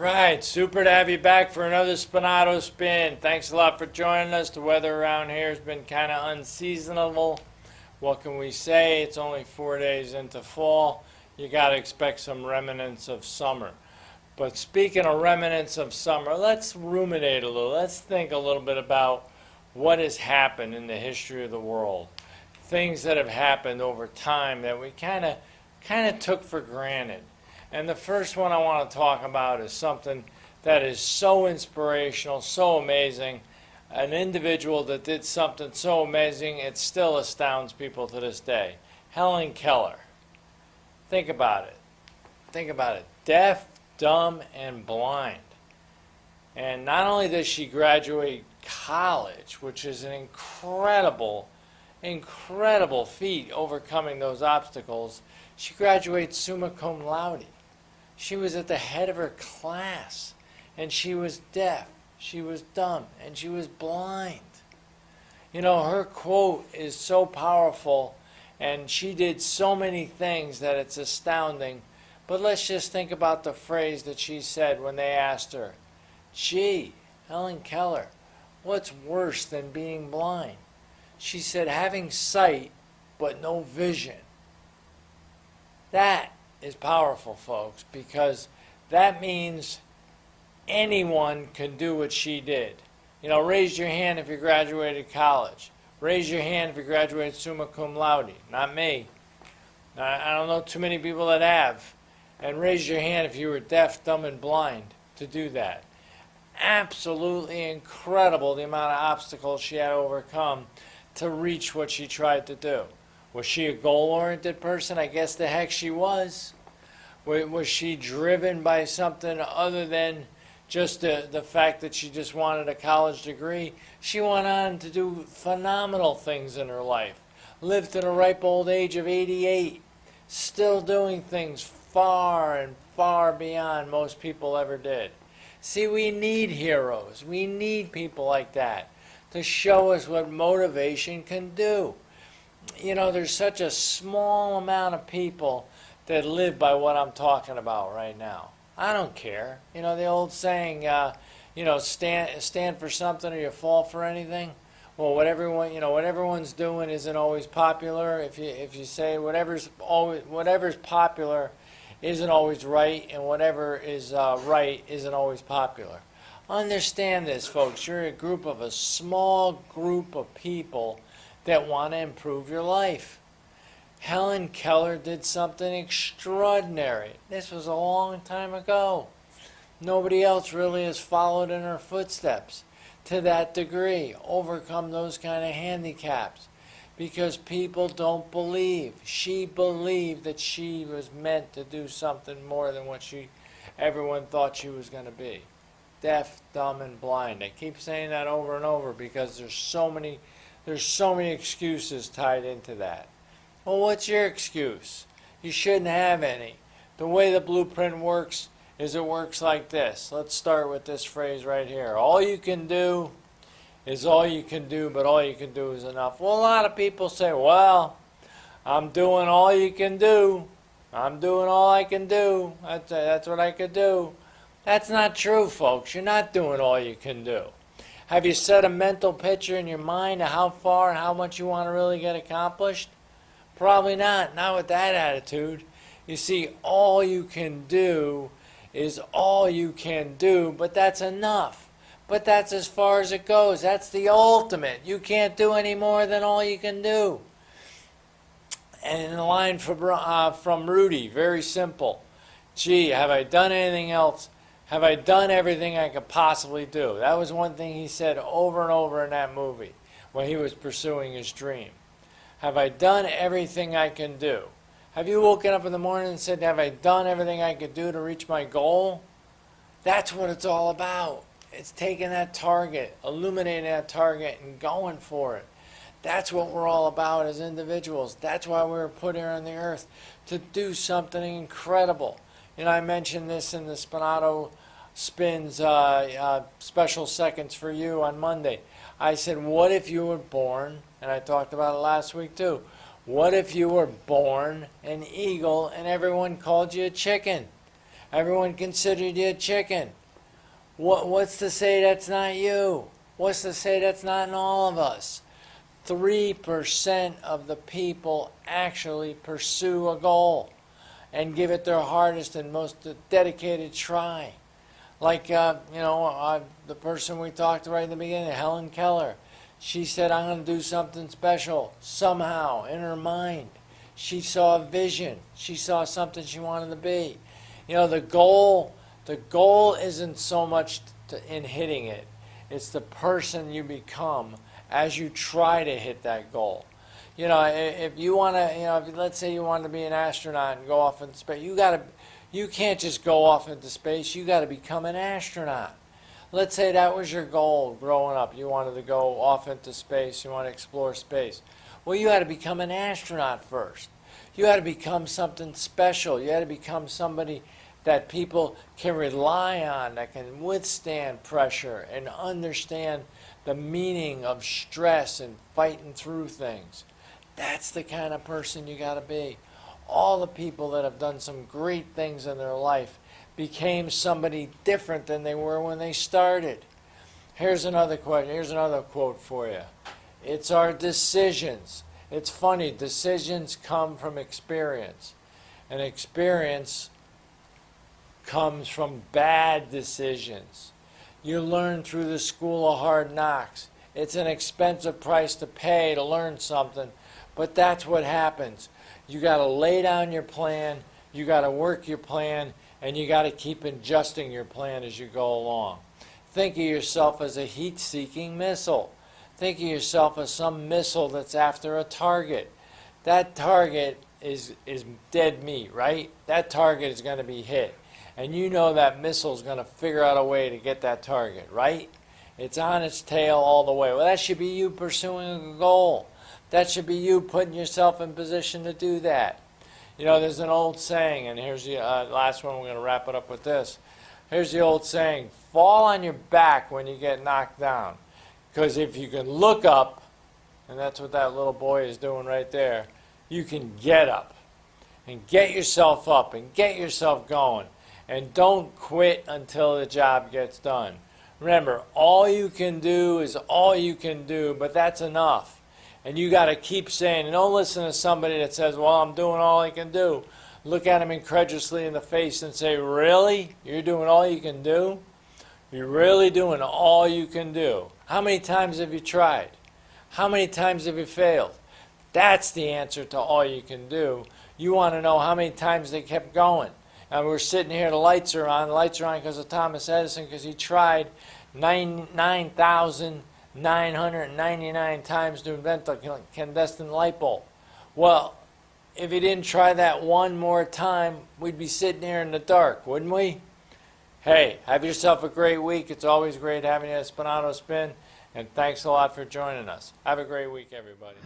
Right, super to have you back for another Spinato spin. Thanks a lot for joining us. The weather around here has been kind of unseasonable. What can we say? It's only 4 days into fall. You got to expect some remnants of summer. But speaking of remnants of summer, let's ruminate a little. Let's think a little bit about what has happened in the history of the world. Things that have happened over time that we kind of took for granted. And the first one I want to talk about is something that is so inspirational, so amazing. An individual that did something so amazing, it still astounds people to this day. Helen Keller. Think about it. Think about it. Deaf, dumb, and blind. And not only does she graduate college, which is an incredible feat overcoming those obstacles, she graduates summa cum laude. She was at the head of her class, and she was deaf, she was dumb, and she was blind. You know, her quote is so powerful, and she did so many things that it's astounding. But let's just think about the phrase that she said when they asked her, "Gee, Helen Keller, what's worse than being blind?" She said, "Having sight but no vision." That is powerful, folks, because that means anyone can do what she did. You know, raise your hand if you graduated college. Raise your hand if you graduated summa cum laude. Not me. I don't know too many people that have. And raise your hand if you were deaf, dumb, and blind to do that. Absolutely incredible the amount of obstacles she had to overcome to reach what she tried to do. Was she a goal-oriented person? I guess the heck she was. Was she driven by something other than just the fact that she just wanted a college degree? She went on to do phenomenal things in her life. Lived to the ripe old age of 88. Still doing things far and far beyond most people ever did. See, we need heroes. We need people like that to show us what motivation can do. You know, there's such a small amount of people that live by what I'm talking about right now. I don't care. You know, the old saying, stand for something or you fall for anything. Well, what everyone's doing isn't always popular. If you say whatever's popular isn't always right, and whatever is right isn't always popular. Understand this, folks. You're a small group of people that want to improve your life. Helen Keller did something extraordinary. This was a long time ago. Nobody else really has followed in her footsteps to that degree, overcome those kind of handicaps, because people don't believe. She believed that she was meant to do something more than what everyone thought she was going to be. Deaf, dumb, and blind. I keep saying that over and over because there's so many excuses tied into that. Well, what's your excuse? You shouldn't have any. The way the blueprint works is it works like this. Let's start with this phrase right here. All you can do is all you can do, but all you can do is enough. Well, a lot of people say, well, I'm doing all you can do. I'm doing all I can do. That's what I could do. That's not true, folks. You're not doing all you can do. Have you set a mental picture in your mind of how far and how much you want to really get accomplished? Probably not. Not with that attitude. You see, all you can do is all you can do, but that's enough. But that's as far as it goes. That's the ultimate. You can't do any more than all you can do. And in the line from Rudy, very simple. Gee, have I done anything else? Have I done everything I could possibly do? That was one thing he said over and over in that movie when he was pursuing his dream. Have I done everything I can do? Have you woken up in the morning and said, have I done everything I could do to reach my goal? That's what it's all about. It's taking that target, illuminating that target, and going for it. That's what we're all about as individuals. That's why we were put here on the earth, to do something incredible. You know, I mentioned this in the Spinato Spins special seconds for you on Monday. I said, what if you were born, and I talked about it last week too, what if you were born an eagle and everyone called you a chicken? Everyone considered you a chicken. What's to say that's not you? What's to say that's not in all of us? 3% of the people actually pursue a goal and give it their hardest and most dedicated try. Like, the person we talked to right in the beginning, Helen Keller. She said, I'm going to do something special somehow in her mind. She saw a vision. She saw something she wanted to be. The goal isn't so much in hitting it. It's the person you become as you try to hit that goal. If you want to, let's say you want to be an astronaut and go off into space, you can't just go off into space. You got to become an astronaut. Let's say that was your goal growing up. You wanted to go off into space. You want to explore space. Well, you had to become an astronaut first. You had to become something special. You had to become somebody that people can rely on, that can withstand pressure and understand the meaning of stress and fighting through things. That's the kind of person you got to be. All the people that have done some great things in their life became somebody different than they were when they started. Here's another question. Here's another quote for you. It's our decisions. It's funny, decisions come from experience. And experience comes from bad decisions. You learn through the school of hard knocks. It's an expensive price to pay to learn something, but that's what happens. You got to lay down your plan, you got to work your plan, and you got to keep adjusting your plan as you go along. Think of yourself as a heat-seeking missile. Think of yourself as some missile that's after a target. That target is dead meat, right? That target is going to be hit. And you know that missile is going to figure out a way to get that target, right? It's on its tail all the way. Well, that should be you pursuing a goal. That should be you putting yourself in position to do that. There's an old saying, and here's the last one. We're going to wrap it up with this. Here's the old saying, fall on your back when you get knocked down. Because if you can look up, and that's what that little boy is doing right there, you can get up and get yourself up and get yourself going. And don't quit until the job gets done. Remember, all you can do is all you can do, but that's enough. And you got to keep saying, and don't listen to somebody that says, well, I'm doing all I can do. Look at them incredulously in the face and say, really? You're doing all you can do? You're really doing all you can do? How many times have you tried? How many times have you failed? That's the answer to all you can do. You want to know how many times they kept going. And we're sitting here, the lights are on. The lights are on because of Thomas Edison, because he tried 9,999 times to invent the incandescent light bulb. Well, if he didn't try that one more time, we'd be sitting here in the dark, wouldn't we? Hey, have yourself a great week. It's always great having you at Spinato Spin, and thanks a lot for joining us. Have a great week, everybody.